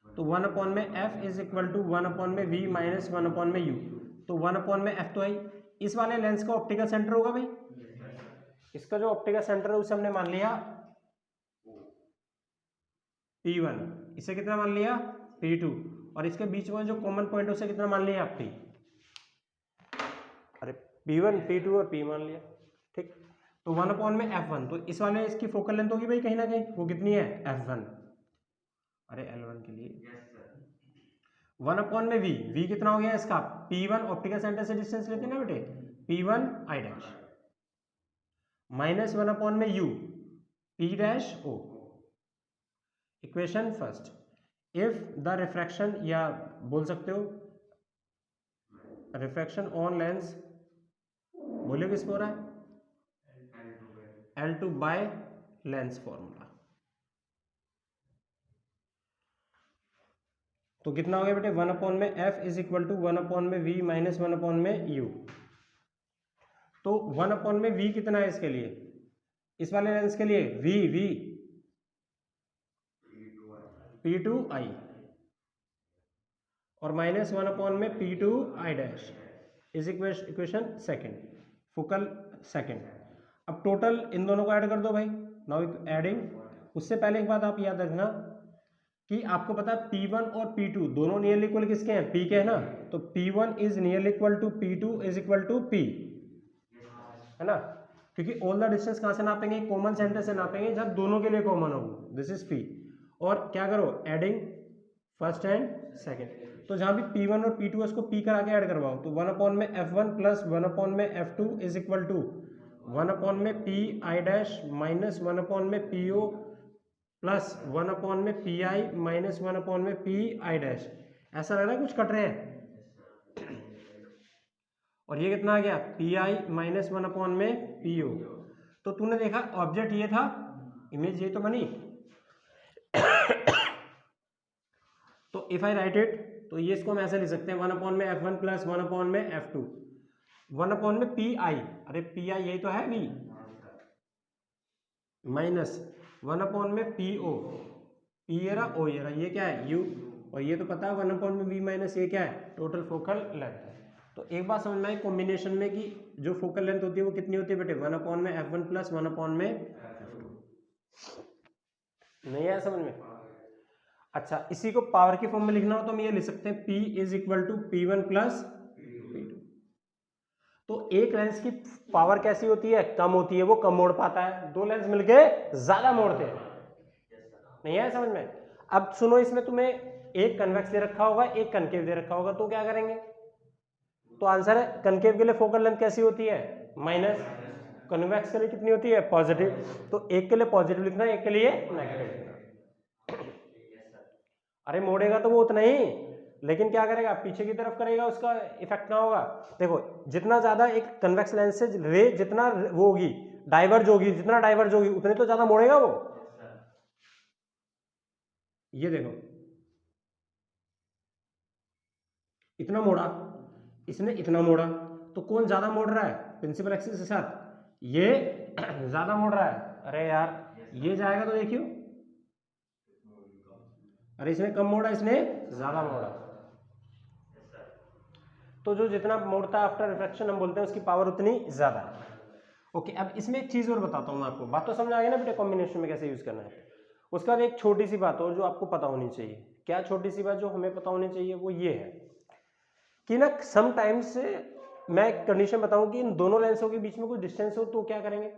तो 1 में f इज इक्वल टू 1 में v माइनस 1 में u, तो 1 में f तो आई, इस वाले लेंस का ऑप्टिकल सेंटर होगा भाई, इसका जो ऑप्टिकल सेंटर है उसे हमने मान लिया P1, इसे कितना मान लिया P2, और इसके बीच में जो कॉमन पॉइंट है उसे कितना मान लिया P, अरे P1 P2 और P मान लिया, ठीक। तो 1 में f1, तो इस वाले इसकी फोकल लेंथ होगी भाई कहीं ना कहीं, वो कितनी है f1, अरे L1 के लिए 1 में v कितना हो गया इसका, P1 ऑप्टिकल सेंटर से डिस्टेंस लेते हैं ना बेटे, P1 आई डैश, माइनस 1 में u P dash O। Equation first, if the refraction, या बोल सकते हो रिफ्रैक्शन ऑन लेंस, बोलिए किस पे हो रहा है, L2 बाय लेंस फॉर्मूला, तो कितना हो गया बेटे 1 में f इज इक्वल टू 1 में v माइनस 1 में u। तो 1 में v कितना है इसके लिए, इस वाले लेंस के लिए v P2i, और माइनस 1 में P2 I dash is equation second, focal second. अब टोटल इन दोनों को ऐड कर दो भाई, नाउ एडिंग। उससे पहले एक बात आप याद रखना कि आपको पता है P1 और P2 दोनों नियरली इक्वल किसके हैं, P के है ना, तो P1 is nearly equal to P2 is equal to P, है ना, क्योंकि ऑल द डिस्टेंस कहाँ से नापेंगे, कॉमन सेंटर से नापेंगे जब दोनों के लिए कॉमन हो, दिस इज P। और क्या करो, एडिंग फर्स्ट एंड सेकेंड, तो जहां भी P1 और P2 है उसको P करा के ऐड करवाओ, तो 1 में f1 प्लस 1 में f2 इज इक्वल टू 1 में P आई डैश माइनस 1 में PO प्लस 1 में PI माइनस 1 में P आई डैश। ऐसा लग रहा है कुछ कट रहे हैं, और ये कितना आ गया PI माइनस 1 में PO। तो तूने देखा ऑब्जेक्ट ये था, इमेज ये तो बनी। तो इफ आई राइट इट, तो ये इसको हम ऐसे लिख सकते हैं 1 में f1 प्लस 1 में f2, 1 में PI, अरे PI यही तो है V, माइनस 1 में PO, P ये रहा O ये रहा, ये क्या है U, और ये तो पता है 1 में V माइनस ये क्या है टोटल फोकल लेंथ है। तो एक बात समझ में आई कॉम्बिनेशन में कि जो फोकल लेंथ होती है वो कितनी होती है बेटे, 1 में f1 प्लस 1 में f2। नहीं आया समझ में, अच्छा इसी को पावर की फॉर्म में लिखना हो तो हम ये लिख सकते हैं P is equal to P1 plus P2। तो एक लेंस की पावर कैसी होती है, कम होती है, वो कम मोड़ पाता है, दो लेंस मिलके ज्यादा मोड़ते हैं। नहीं है समझ में। अब सुनो, इसमें तुम्हें एक कन्वेक्स दे रखा होगा, एक कनकेव दे रखा होगा, तो क्या करेंगे? तो आंसर है कनकेव के लिए फोकल लेंथ कैसी होती है? माइनस। कन्वेक्स के लिए कितनी होती है? पॉजिटिव। तो एक के लिए पॉजिटिव लिखना, एक के लिए नेगेटिव लिखना। अरे मोड़ेगा तो वो उतना ही, लेकिन क्या करेगा? पीछे की तरफ करेगा, उसका इफेक्ट ना होगा। देखो जितना ज्यादा एक कन्वेक्स लेंस से रे जितना वो होगी डाइवर्ज होगी, जितना डाइवर्ज होगी उतने तो ज्यादा मोड़ेगा वो। ये देखो इतना मोड़ा, इसने इतना मोड़ा, तो कौन ज्यादा मोड़ रहा है? प्रिंसिपल एक्सिस के साथ ये ज्यादा मोड़ रहा है। अरे यार ये जाएगा तो देखियो, अरे इसने कम मोड़ा, इसने ज्यादा मोड़ा। तो जो जितना मोड़ता है आफ्टर रिफ्रैक्शन हम बोलते हैं उसकी पावर उतनी ज्यादा है। ओके, अब इसमें एक चीज और बताता हूँ मैं आपको। बात तो समझ आ गई ना बेटा कॉम्बिनेशन में कैसे यूज करना है। उसका एक छोटी सी बात और जो आपको पता होनी चाहिए। क्या छोटी सी बात जो हमें पता होनी चाहिए? वो ये है कि ना समटाइम्स मैं एक कंडीशन बताऊं कि इन दोनों लेंसों के बीच में कोई डिस्टेंस हो तो क्या करेंगे?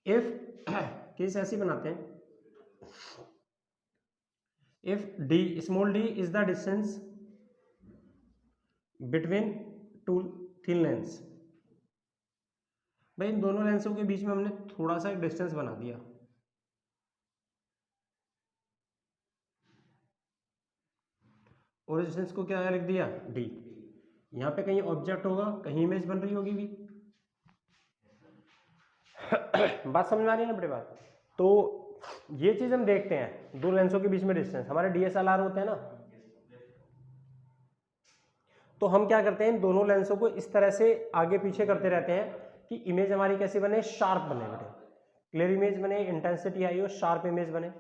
इफ केस ऐसी बनाते हैं, if D small D is the distance between to thin lens. भाई इन दोनों लेंसों के बीच में हमने थोड़ा सा एक डिस्टेंस बना दिया, और डिस्टेंस को क्या लिख दिया? डी। यहाँ पे कहीं ऑब्जेक्ट होगा, कहीं इमेज बन रही होगी भी। बात समझ में आ रही है ना बड़ी बात? तो ये चीज हम देखते हैं, दो लेंसों के बीच में डिस्टेंस हमारे डीएसएलआर होते हैं ना, तो हम क्या करते हैं इन दोनों लेंसों को इस तरह से आगे पीछे करते रहते हैं कि इमेज हमारी कैसी बने? शार्प बने बेटे, क्लियर इमेज बने, इंटेंसिटी आई हो, शार्प इमेज बने,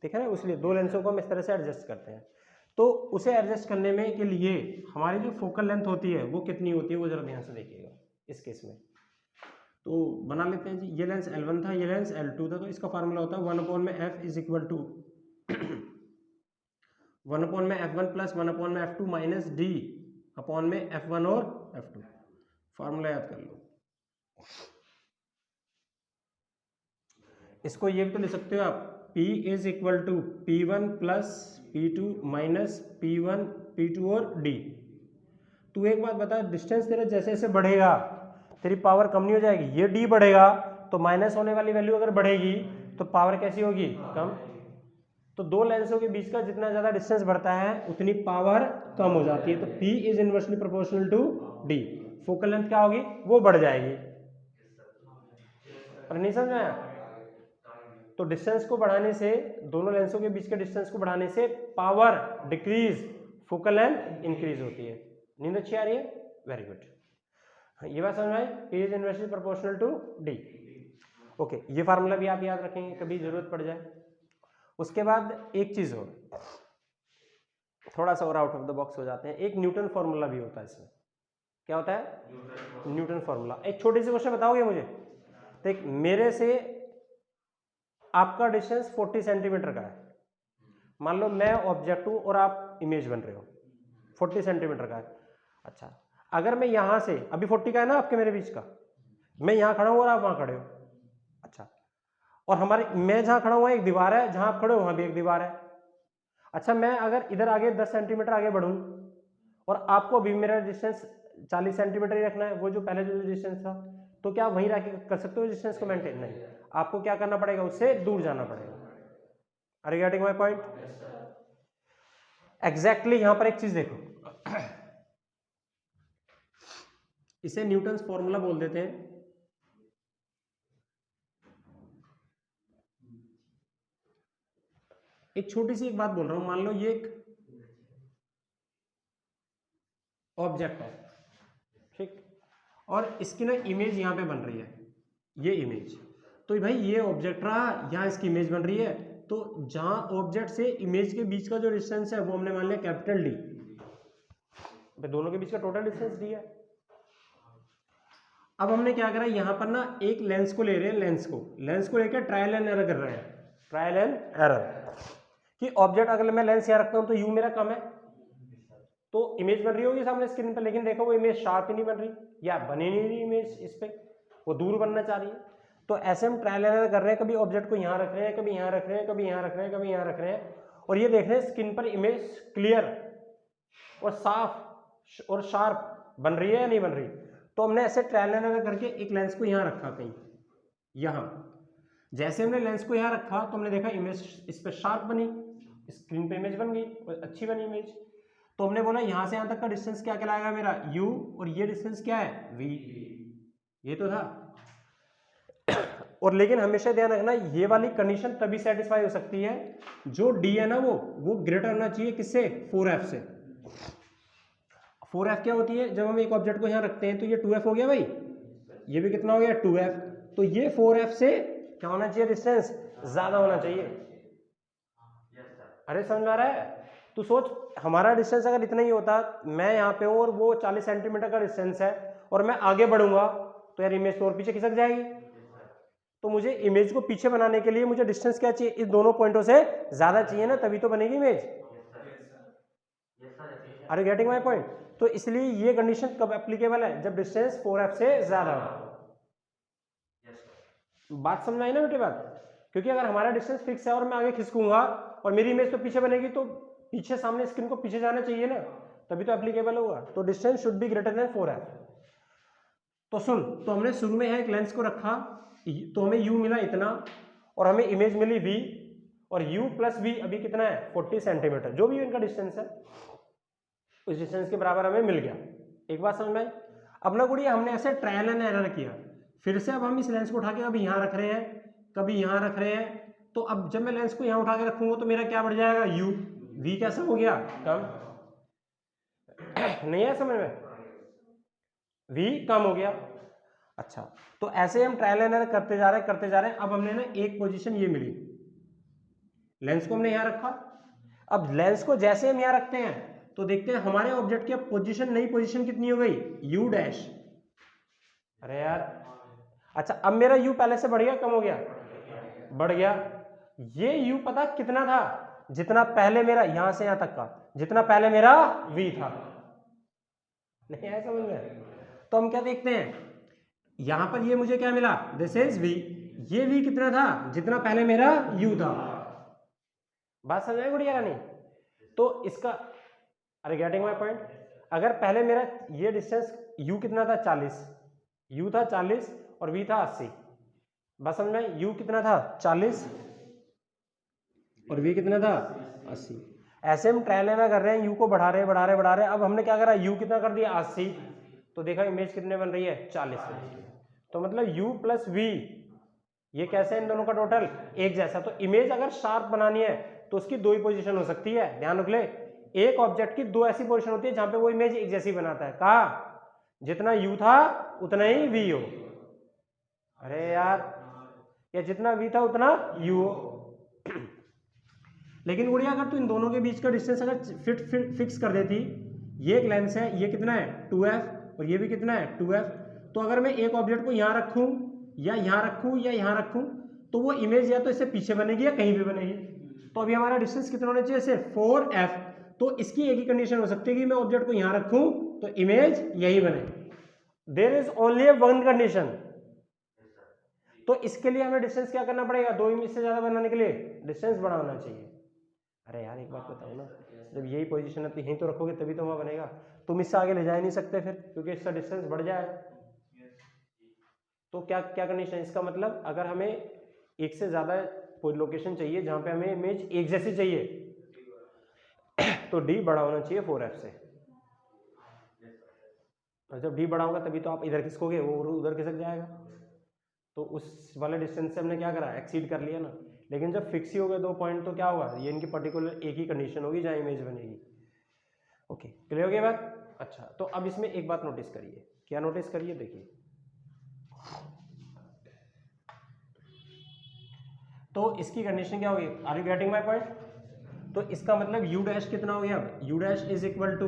ठीक है ना? इसलिए दो लेंसों को हम इस तरह से एडजस्ट करते हैं। तो उसे एडजस्ट करने में के लिए हमारी जो फोकल लेंथ होती है वो कितनी होती है, वो जरा ध्यान से देखिएगा इस केस में। तो बना लेते हैं जी, ये लेंस L1 था, ये लेंस L2 था, तो इसका फार्मूला होता है 1/f is equal to 1/f1 plus 1/f2 minus d upon में f1 और f2। फार्मूला याद कर लो। इसको ये भी तो लिख सकते हो आप, P is equal to P1 plus P2 minus P1 P2 और D। तू एक बात बता, डिस्टेंस तेरा जैसे जैसे बढ़ेगा तेरी पावर कम नहीं हो जाएगी? ये D बढ़ेगा तो माइनस होने वाली वैल्यू अगर बढ़ेगी तो पावर कैसी होगी? कम। तो दो लेंसों के बीच का जितना ज्यादा डिस्टेंस बढ़ता है उतनी पावर कम हो जाती है। तो P is inversely proportional to D। Focal length क्या होगी? वो बढ़ जाएगी। और नहीं समझ आया? तो डिस्टेंस को बढ़ाने से, दोनों लेंसों के बीच के डिस्टेंस को बढ़ाने से power decrease, focal length increase होती है। नींद अच्छी आ रही है? Very good. ये बात समझ में आई? P is inversely proportional to D। Okay, ये फार्मूला भी आप याद रखेंगे कभी जरूरत पड़ जाए। उसके बाद एक चीज और, थोड़ा सा और आउट ऑफ द बॉक्स हो जाते हैं, एक न्यूटन फॉर्मूला भी होता है इसमें। क्या होता है? Newton formula. एक छोटी सी क्वेश्चन बताओगे मुझे? देख, मेरे से आपका डिस्टेंस 40 सेंटीमीटर का है, मान लो मैं ऑब्जेक्ट हूं और आप इमेज बन रहे हो, 40 सेंटीमीटर का है। अच्छा, अगर मैं यहां से, अभी 40 का है ना आपके मेरे बीच का, मैं यहां खड़ा हूं और आप वहां खड़े हो, अच्छा, और हमारे, मैं जहां खड़ा हुआ एक दीवार है, जहां आप खड़े हो वहां भी एक दीवार है। अच्छा, मैं अगर इधर आगे 10 सेंटीमीटर आगे बढ़ूं और आपको अभी मेरा डिस्टेंस 40 सेंटीमीटर ही रखना है, वो जो पहले जो डिस्टेंस था, तो क्या वहीं रह के कर सकते हो डिस्टेंस को मेंटेन? नहीं, आपको क्या करना पड़ेगा? उससे दूर जाना पड़ेगा। Are you getting my point? Exactly यहां पर एक चीज देखो, इसे न्यूटन्स फॉर्मूला बोल देते हैं। एक छोटी सी एक बात बोल रहा हूं, मान लो ये एक ऑब्जेक्ट है, ठीक, और इसकी ना इमेज यहां पे बन रही है, ये इमेज, तो भाई ये ऑब्जेक्ट रहा, यहां इसकी इमेज बन रही है, तो जहां ऑब्जेक्ट से इमेज के बीच का जो डिस्टेंस है वो हमने मान लिया कैपिटल डी, दोनों के बीच का टोटल डिस्टेंस डी है। अब हमने क्या करा, यहां पर ना एक लेंस को ले रहे हैं, लेंस को लेकर ट्रायल एंड एरर कर रहे हैं, ट्रायल एंड एरर, कि ऑब्जेक्ट अगर मैं लेंस यहां रखता हूं तो यू मेरा कम है, तो इमेज बन रही होगी सामने स्क्रीन पर, लेकिन देखो वो इमेज शार्प ही नहीं बन रही, या बनी नहीं रही इमेज, इस पे वो दूर बनना चाह रही है। तो ऐसे हम ट्रायल एंड एरर कर रहे हैं, कभी ऑब्जेक्ट को यहां रख रहे हैं, कभी यहां रख रहे हैं, कभी यहां रख रहे हैं, कभी यहां रख रहे हैं, और ये देख रहे हैं स्क्रीन पर इमेज क्लियर और साफ और शार्प बन रही है या नहीं बन रही। तो हमने ऐसे ट्रायल एंड एरर करके एक लेंस को यहाँ रखा कहीं, यहाँ जैसे हमने लेंस को यहाँ रखा तो हमने देखा इमेज इस पर शार्प बनी, स्क्रीन पे इमेज बन गई और अच्छी बनी इमेज। तो हमने बोला यहाँ से यहाँ तक का डिस्टेंस क्या कहलाएगा मेरा u, और ये डिस्टेंस क्या है v, ये तो था। और लेकिन हमेशा ध्यान रखना ये वाली कंडीशन तभी सेटिस्फाई हो सकती है जो d है ना वो ग्रेटर होना चाहिए किससे, 4f से। 4f क्या होती है, जब हम एक ऑब्जेक्ट को यहाँ रखते हैं तो ये 2f हो गया भाई, ये भी कितना हो गया 2f, तो ये 4f से क्या होना चाहिए, डिस्टेंस ज्यादा होना चाहिए। अरे समझ में आ रहा है? तू सोच हमारा डिस्टेंस अगर इतना ही होता, मैं यहाँ पे हूँ और वो 40 सेंटीमीटर का डिस्टेंस है और मैं आगे बढ़ूंगा तो यार इमेज तो और पीछे खिसक जाएगी। तो मुझे इमेज को पीछे बनाने के लिए मुझे डिस्टेंस क्या चाहिए, इस दोनों पॉइंटों से ज्यादा चाहिए ना, तभी तो बनेगी image. Are you getting my point? तो इसलिए ये कंडीशन कब एप्लीकेबल है, जब डिस्टेंस 4f से ज्यादा हो। बात समझ आई ना बेटे बात? क्योंकि अगर हमारा डिस्टेंस फिक्स है और मैं आगे खिसकूंगा और मेरी इमेज तो पीछे बनेगी, तो पीछे सामने स्क्रीन को पीछे जाना चाहिए ना, तभी तो एप्लीकेबल होगा। तो distance should be greater than 4f। तो सुन, तो हमने शुरू में एक लेंस को रखा तो हमें u मिला इतना और हमें इमेज मिली v, और u प्लस v अभी कितना है 40 सेंटीमीटर, जो भी इनका डिस्टेंस है उस डिस्टेंस के बराबर हमें मिल गया। एक बात समझ में आई? अब ना गुड़िया हमने ऐसे ट्रायल एंड एरर किया, फिर से अब हम इस लेंस को उठा के कभी यहाँ रख रहे हैं कभी यहाँ रख रहे हैं, तो अब जब मैं लेंस को यहाँ उठा के रखूंगा तो मेरा क्या बढ़ जाएगा u, v कैसा हो गया कम, नहीं है समझ में, v कम हो गया। अच्छा, तो ऐसे हम ट्रायल एंड एरर करते जा रहे हैं। अब हमने ना एक पोजीशन ये मिली, लेंस को हमने यहाँ रखा। अब लेंस को जैसे हम यहाँ रखते हैं तो देखते हैं हमारे ऑब्जेक्ट की पोजीशन, नई पोजीशन कितनी हो गई, u डैश। अरे यार अच्छा, अब मेरा u पहले से बढ़ गया कम हो गया, बढ़ गया। ये u पता कितना था, जितना पहले मेरा यहां से यहां तक का, जितना पहले मेरा v था। नहीं आया समझ में? तो हम क्या देखते हैं, यहां पर ये मुझे क्या मिला, दिस इज v, ये v कितना था, जितना पहले मेरा u था। बात समझ में गुड़िया नहीं? तो इसका, अरे गेटिंग माय पॉइंट? अगर पहले मेरा ये डिस्टेंस u कितना था 40, u था 40 और v था 80। बस समझ में, u कितना था 40 और v कितना था 80। ऐसे हम ट्रायल एंड एरर कर रहे हैं, u को बढ़ा रहे। अब हमने क्या करा, u कितना कर दिया 80, तो देखा इमेज कितने बन रही है 40 बन रही है। तो मतलब u प्लस v ये कैसे इन दोनों का टोटल एक जैसा। तो इमेज अगर शार्प बनानी है तो उसकी दो ही पोजीशन हो सकती है, ध्यान रख ले। एक ऑब्जेक्ट की दो ऐसी पोजीशन होती है जहां पे वो इमेज एक जैसी बनाता है। कहा जितना u था उतना ही v हो, अरे यार, या जितना v था उतना u हो। लेकिन गुड़िया अगर तू इन दोनों के बीच का डिस्टेंस अगर फिक्स कर देती, ये एक लेंस है, ये कितना है 2f और ये भी कितना है 2f, तो अगर मैं एक ऑब्जेक्ट को यहाँ रखूं या यहाँ रखूं या यहाँ रखूं तो वो इमेज या तो इससे पीछे बनेगी या कहीं भी बनेगी। तो अभी हमारा डिस्टेंस कितना होना चाहिए, सिर्फ 4f। तो इसकी एक ही कंडीशन हो सकती है कि मैं ऑब्जेक्ट को यहाँ रखूं तो इमेज यही बने। There is only one condition. तो इसके लिए हमें डिस्टेंस क्या करना पड़ेगा, दो इमेज से ज्यादा बनाने के लिए डिस्टेंस बड़ा होना चाहिए। अरे यार एक बात बताओ ना, जब यही पोजीशन है तो यहीं तो रखोगे तभी तो वहां बनेगा, तुम इससे आगे ले जा नहीं सकते फिर, क्योंकि इसका डिस्टेंस बढ़ जाएगा। तो क्या क्या कंडीशन, इसका मतलब अगर हमें एक से ज्यादा कोई लोकेशन चाहिए जहां पे हमें इमेज एक जैसी चाहिए तो d बड़ा होना चाहिए 4f से। और जब d बड़ा होगा तभी तो आप इधर खिसकोगे, वो उधर खिसक जाएगा। तो उस वाले डिस्टेंस से हमने क्या करा, एक्सीड कर लिया ना। लेकिन जब फिक्स ही हो गए दो पॉइंट तो क्या होगा, ये इनकी पर्टिकुलर एक ही कंडीशन होगी जहां इमेज बनेगी। ओके, क्लियर हो गया बात? अच्छा, तो अब इसमें एक बात नोटिस करिए। क्या नोटिस करिए, देखिए तो इसकी कंडीशन क्या होगी, are you getting my point? तो इसका मतलब u डैश कितना हो गया, u dash is equal to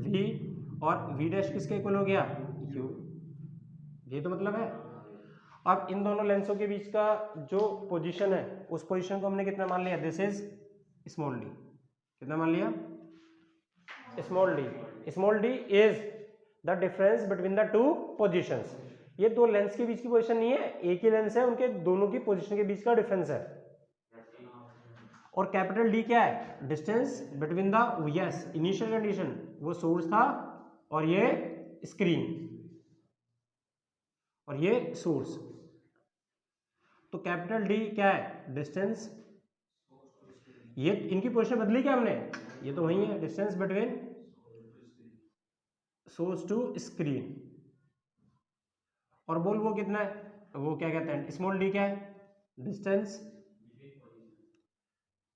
v, और v डैश किसके इक्वल हो गया, u। ये तो मतलब है। अब इन दोनों लेंसों के बीच का जो पोजीशन है उस पोजीशन को हमने कितना मान लिया, दिस इज स्मॉल d। कितना मान लिया, small d। Small d is the difference between the two positions. ये दो लेंस के बीच की पोजीशन नहीं है, एक ही लेंस है, उनके दोनों की पोजीशन के बीच का डिफरेंस है। और कैपिटल डी क्या है, distance between the, yes initial condition वो सोर्स था और ये स्क्रीन और ये सोर्स। तो कैपिटल डी क्या है, डिस्टेंस, ये इनकी पोजीशन बदली क्या हमने, ये तो वही है, distance between source to screen. और बोल वो कितना है, वो क्या कहते हैं, स्मॉल डी क्या है, distance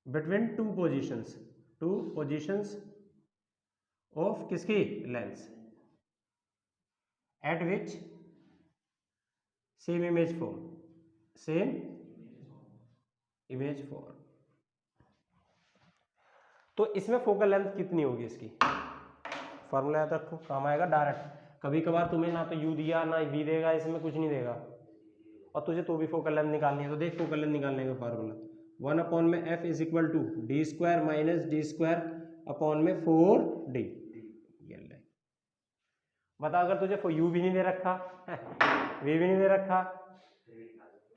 between two positions of किसकी, lens, at which same image form. तो इसमें फोकल लेंथ कितनी होगी इसकी, फॉर्मूला याद रखो, काम आएगा डायरेक्ट। कभी कभार तुम्हें ना तो यू दिया ना वी देगा, इसमें कुछ नहीं देगा और तुझे तो भी फोकल लेंथ निकालनी है। तो देख फोकल लेंथ निकालने का फार्मूला 1 में f is equal to D square minus d square upon में 4d। बता, अगर तुझे u भी नहीं दे रखा v भी नहीं दे रखा,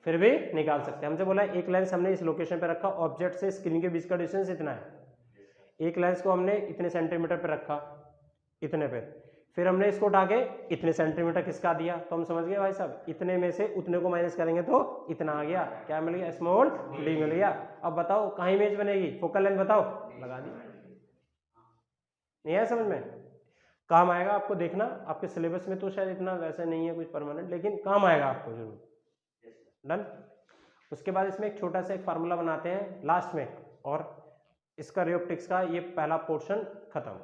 फिर भी निकाल सकते हैं। हमसे बोला एक लेंस हमने इस लोकेशन पे रखा, ऑब्जेक्ट से स्क्रीन के बीच का डिस्टेंस इतना है, एक लेंस को हमने इतने सेंटीमीटर पे रखा, इतने पे, फिर हमने इसको उठा के इतने सेंटीमीटर किसका दिया, तो हम समझ गए भाई साहब, इतने में से उतने को माइनस करेंगे तो इतना आ गया, क्या मिल गया, स्मॉल डी मिल गया। अब बताओ कहाँ इमेज बनेगी, फोकल लेंथ बताओ, लगा दी, नहीं है समझ में, काम आएगा आपको, देखना आपके सिलेबस में तो शायद इतना वैसे नहीं है कुछ परमानेंट, लेकिन काम आएगा आपको जरूर। डन। उसके बाद इसमें एक छोटा सा एक फार्मूला बनाते हैं लास्ट में, और इसका रे ऑप्टिक्स का ये पहला पोर्शन खत्म।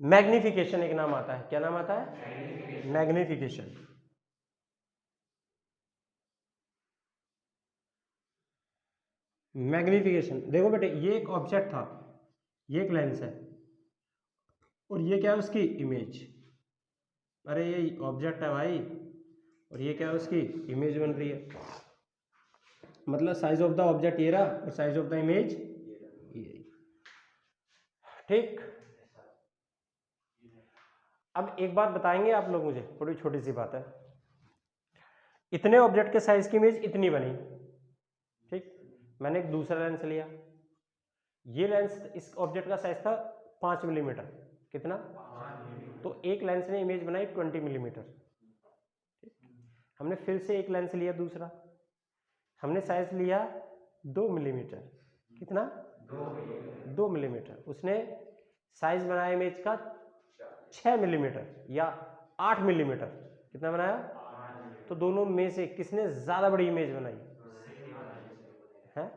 मैग्निफिकेशन एक नाम आता है, क्या नाम आता है, मैग्निफिकेशन। मैग्निफिकेशन देखो बेटे, ये एक ऑब्जेक्ट था, ये एक लेंस है, और ये क्या है उसकी इमेज, अरे ये ऑब्जेक्ट है भाई, और ये क्या है उसकी इमेज बन रही है, मतलब साइज ऑफ द ऑब्जेक्ट ये रहा और साइज ऑफ द इमेज ये, ठीक। अब एक बात बताएंगे आप लोग मुझे, थोड़ी छोटी सी बात है, इतने ऑब्जेक्ट के साइज की इमेज इतनी बनी, ठीक, मैंने एक दूसरा लेंस लिया, ये लेंस इस ऑब्जेक्ट का साइज था 5 मिलीमीटर, कितना, तो एक लेंस ने इमेज बनाई 20 मिलीमीटर, हमने फिर से एक लेंस लिया दूसरा, हमने साइज लिया 2 मिलीमीटर, कितना, 2 मिलीमीटर, उसने साइज बनाया इमेज का 6 मिलीमीटर या 8 मिलीमीटर, कितना बनाया, तो दोनों में से किसने ज्यादा बड़ी इमेज बनाई है,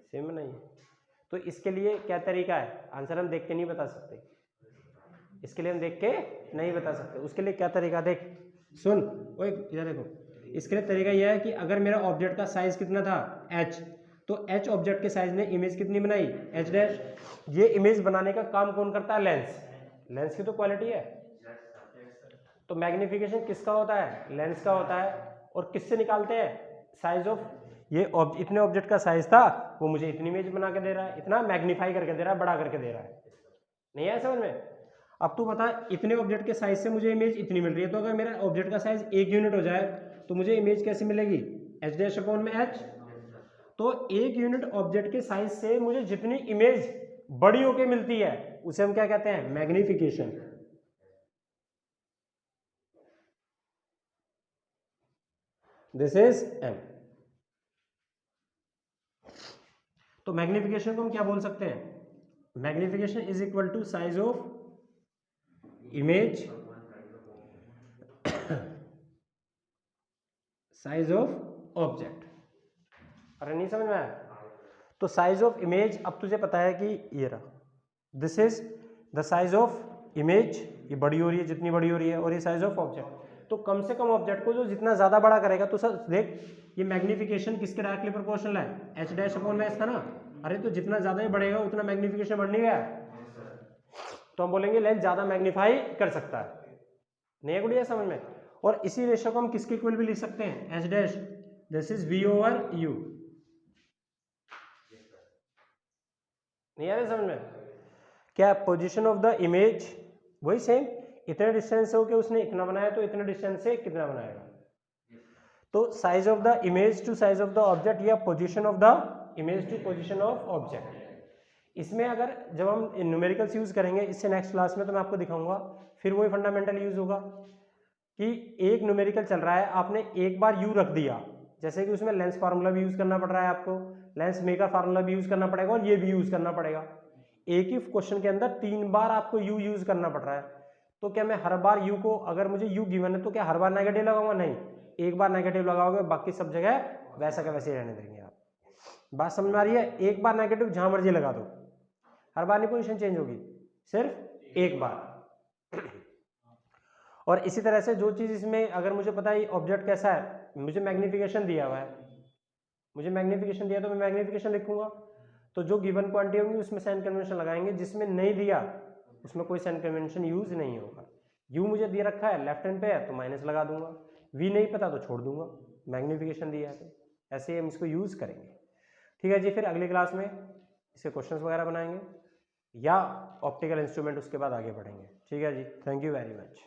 सेम बनाई। तो इसके लिए क्या तरीका है, आंसर हम देख के नहीं बता सकते, इसके लिए हम देख के नहीं बता सकते, उसके लिए क्या तरीका, देख सुन, ओए इधर देखो, इसके लिए तरीका यह है कि अगर मेरा ऑब्जेक्ट का साइज कितना था h, तो h ऑब्जेक्ट के साइज ने इमेज कितनी बनाई h डैश, ये इमेज बनाने का काम कौन करता है, लेंस, लेंस की तो क्वालिटी है, तो मैग्निफिकेशन किसका होता है, लेंस का होता है, और किससे निकालते हैं, साइज ऑफ, ये इतने ऑब्जेक्ट का साइज था, वो मुझे इतनी इमेज बना के दे रहा है, इतना मैग्नीफाई करके दे रहा है, बड़ा करके दे रहा है, नहीं है समझ में। अब तू बता, इतने ऑब्जेक्ट के साइज से मुझे इमेज इतनी मिल रही है, तो अगर मेरा ऑब्जेक्ट का साइज 1 यूनिट हो जाए तो मुझे इमेज कैसे मिलेगी, h डैश अपॉन में h, तो 1 यूनिट ऑब्जेक्ट के साइज से मुझे जितनी इमेज बड़ी होके मिलती है उसे हम क्या कहते हैं, मैग्निफिकेशन। This is m। तो मैग्निफिकेशन को हम क्या बोल सकते हैं, magnification is equal to size of image, size of object. अरे नहीं समझ में आया, तो साइज ऑफ इमेज, अब तुझे पता है कि ये रहा, this is the size of image, ये बड़ी हो रही है जितनी बड़ी हो रही है, और ये साइज ऑफ ऑब्जेक्ट, तो कम से कम ऑब्जेक्ट को जो जितना ज्यादा बड़ा करेगा, तो सर देख ये मैग्निफिकेशन किसके डायरेक्टली प्रोपोर्शनल है, h डैश अपॉन में s था ना, अरे तो जितना ज्यादा ही बढ़ेगा उतना मैग्निफिकेशन बढ़ नहीं गया, तो हम बोलेंगे लेंस ज्यादा मैग्नीफाई कर सकता है, नहीं है गुड़िया समझ में। और इसी रेशो को हम किसके इक्वल भी लिख सकते हैं, h dash, this is v over u, नहीं आ रहा समझ में, क्या पोजीशन ऑफ द इमेज वही सेम, इतने डिस्टेंस से होके उसने इतना बनाया, तो इतने डिस्टेंस से कितना बनाएगा, तो size of the image to size of the object या position of the image to position of object. इसमें अगर जब हम न्यूमेरिकल्स यूज करेंगे इससे नेक्स्ट क्लास में तो मैं आपको दिखाऊंगा, फिर वही फंडामेंटल यूज होगा कि एक न्यूमेरिकल चल रहा है, आपने एक बार यू रख दिया, जैसे कि उसमें लेंस फार्मूला भी यूज करना पड़ रहा है आपको, लेंस मेकर फार्मूला भी यूज करना पड़ेगा और ये भी यूज करना पड़ेगा। एक ही क्वेश्चन के अंदर 3 बार आपको यू यूज करना पड़ रहा है, तो क्या मैं हर बार यू को, अगर मुझे यू गिवन है तो क्या हर बार नेगेटिव लगाऊंगा? नहीं, एक बार नेगेटिव लगाओगे, बाकी सब जगह वैसा का वैसे ही रहने देंगे आप। बात समझ में आ रही है? एक बार नेगेटिव जहां मर्जी लगा दो, हर बार नहीं पोजीशन चेंज होगी, सिर्फ एक बार। और इसी तरह से जो चीज इसमें, अगर मुझे पता है ऑब्जेक्ट कैसा है, मुझे मैग्निफिकेशन दिया हुआ है, मुझे मैग्निफिकेशन दिया तो मैं मैग्निफिकेशन लिखूंगा, तो जो गिवन क्वांटिटी होगी उसमें साइन कन्वेंशन लगाएंगे, जिसमें नहीं दिया उसमें कोई साइन कन्वेंशन यूज नहीं होगा। यू मुझे दिया रखा है लेफ्ट हैंड पे है तो माइनस लगा दूंगा, वी नहीं पता तो छोड़ दूंगा, मैग्निफिकेशन दिया है तो ऐसे ही हम इसको यूज करेंगे। ठीक है जी, फिर अगली क्लास में इसके क्वेश्चंस वगैरह बनाएंगे या ऑप्टिकल इंस्ट्रूमेंट उसके बाद आगे बढ़ेंगे। ठीक है जी, थैंक यू वेरी मच।